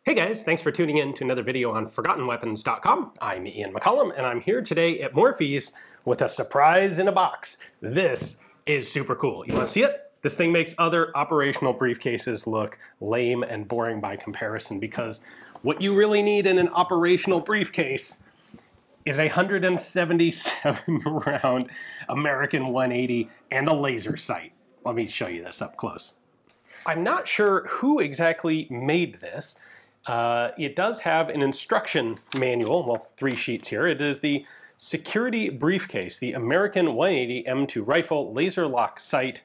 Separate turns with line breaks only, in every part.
Hey guys, thanks for tuning in to another video on ForgottenWeapons.com. I'm Ian McCollum, and I'm here today at Morphe's with a surprise in a box. This is super cool. You want to see it? This thing makes other operational briefcases look lame and boring by comparison, because what you really need in an operational briefcase is a 177 round American 180 and a laser sight. Let me show you this up close. I'm not sure who exactly made this. It does have an instruction manual, well, 3 sheets here. It is the Security Briefcase, the American 180 M2 rifle laser lock sight,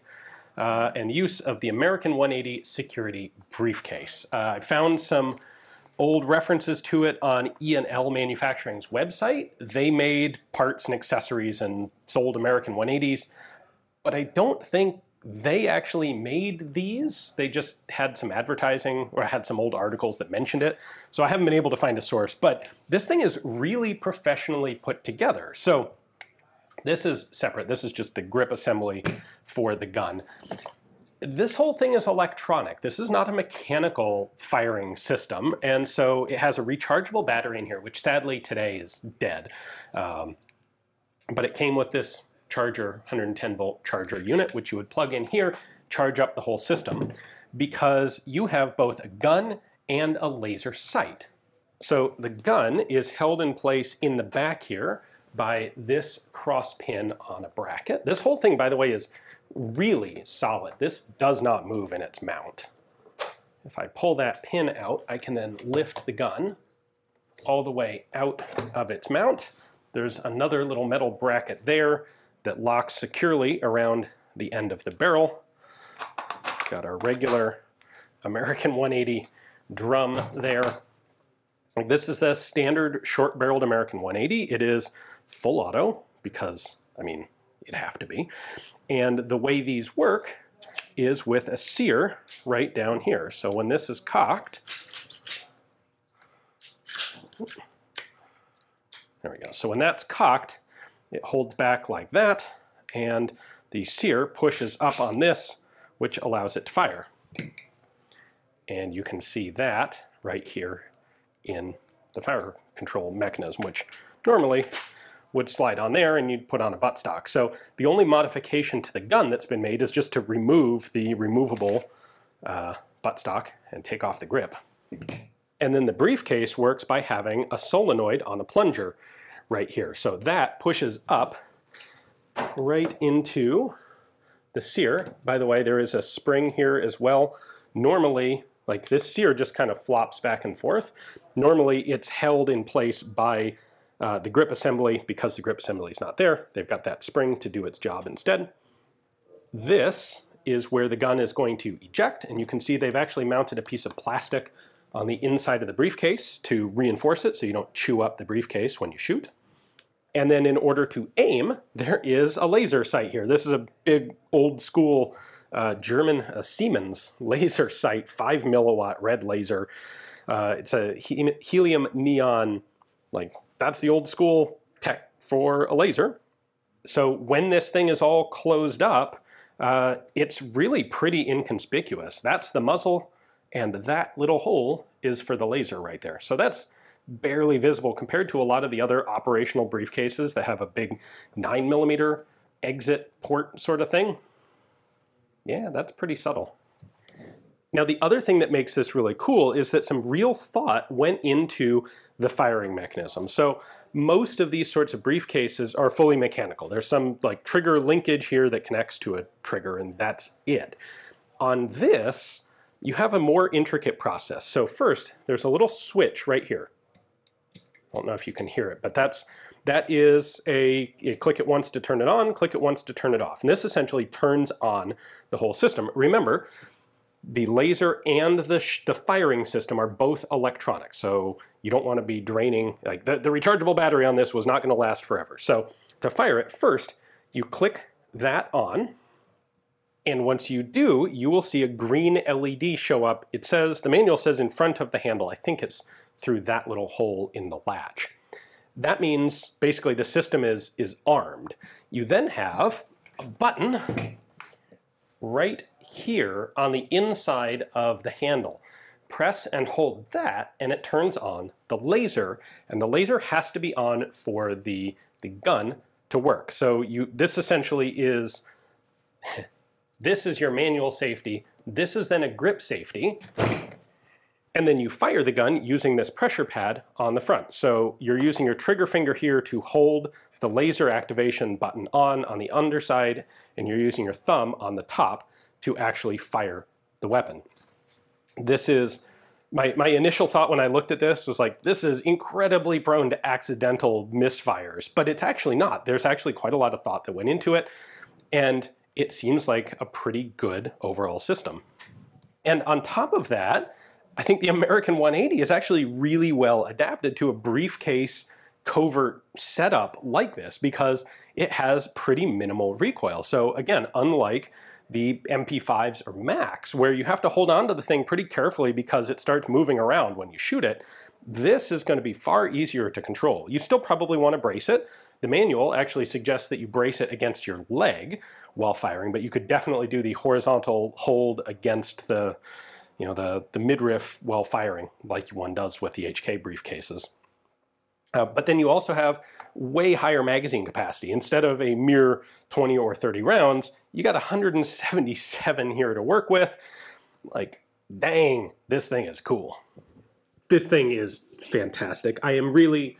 and use of the American 180 Security Briefcase. I found some old references to it on E&L Manufacturing's website. They made parts and accessories and sold American 180s, but I don't think they actually made these. They just had some advertising, or had some old articles that mentioned it. So I haven't been able to find a source, but this thing is really professionally put together. So this is separate. This is just the grip assembly for the gun. This whole thing is electronic. This is not a mechanical firing system. And so it has a rechargeable battery in here, which sadly today is dead. But it came with this charger, 110 volt charger unit, which you would plug in here, charge up the whole system, because you have both a gun and a laser sight. So the gun is held in place in the back here by this cross pin on a bracket. This whole thing, by the way, is really solid. This does not move in its mount. If I pull that pin out, I can then lift the gun all the way out of its mount. There's another little metal bracket there that locks securely around the end of the barrel. Got our regular American 180 drum there. This is the standard short-barreled American 180. It is full auto because, I mean, it'd have to be. And the way these work is with a sear right down here. So when this is cocked, there we go. So when that's cocked, it holds back like that, and the sear pushes up on this, which allows it to fire. And you can see that right here in the fire control mechanism, which normally would slide on there and you'd put on a buttstock. So the only modification to the gun that's been made is just to remove the removable buttstock and take off the grip. And then the briefcase works by having a solenoid on a plunger right here. So that pushes up right into the sear. By the way, there is a spring here as well. Normally, like, this sear just kind of flops back and forth. Normally it's held in place by the grip assembly. Because the grip assembly is not there, they've got that spring to do its job instead. This is where the gun is going to eject, and you can see they've actually mounted a piece of plastic on the inside of the briefcase to reinforce it so you don't chew up the briefcase when you shoot. And then in order to aim, there is a laser sight here. This is a big old school German Siemens laser sight, 5 milliwatt red laser. It's a helium-neon, like, that's the old school tech for a laser. So when this thing is all closed up, it's really pretty inconspicuous. That's the muzzle, and that little hole is for the laser right there. So that's barely visible compared to a lot of the other operational briefcases that have a big 9mm exit port sort of thing. Yeah, that's pretty subtle. Now, the other thing that makes this really cool is that some real thought went into the firing mechanism. So most of these sorts of briefcases are fully mechanical. There's some like trigger linkage here that connects to a trigger, and that's it. On this, you have a more intricate process. So first, there's a little switch right here. I don't know if you can hear it, but that is you click it once to turn it on, click it once to turn it off. And this essentially turns on the whole system. Remember, the laser and the firing system are both electronic, so you don't want to be draining, like the rechargeable battery on this was not going to last forever. So to fire it, first you click that on, and once you do, you will see a green LED show up. It says, the manual says in front of the handle. I think it's through that little hole in the latch. That means basically the system is armed. You then have a button right here on the inside of the handle. press and hold that, and it turns on the laser, and the laser has to be on for the gun to work. So this essentially is, this is your manual safety, this is then a grip safety, and then you fire the gun using this pressure pad on the front. So you're using your trigger finger here to hold the laser activation button on the underside, and you're using your thumb on the top to actually fire the weapon. This is, my initial thought when I looked at this was like, this is incredibly prone to accidental misfires, but it's actually not. There's actually quite a lot of thought that went into it, and it seems like a pretty good overall system. And on top of that, I think the American 180 is actually really well adapted to a briefcase covert setup like this because it has pretty minimal recoil. So again, unlike the MP5s or Macs, where you have to hold on to the thing pretty carefully because it starts moving around when you shoot it, this is going to be far easier to control. You still probably want to brace it. The manual actually suggests that you brace it against your leg while firing, but you could definitely do the horizontal hold against the midriff while firing, like one does with the H&K briefcases. But then you also have way higher magazine capacity. Instead of a mere 20 or 30 rounds, you got 177 here to work with. Like, dang, this thing is cool. This thing is fantastic. I am really,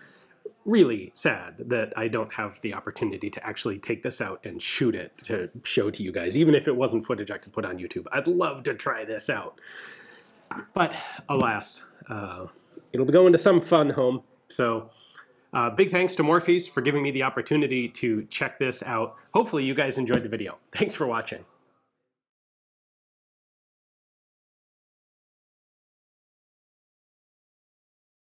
really sad that I don't have the opportunity to actually take this out and shoot it to show to you guys. Even if it wasn't footage I could put on YouTube, I'd love to try this out. But alas, it'll go into some fun home. So big thanks to Morpheus for giving me the opportunity to check this out. Hopefully you guys enjoyed the video. Thanks for watching.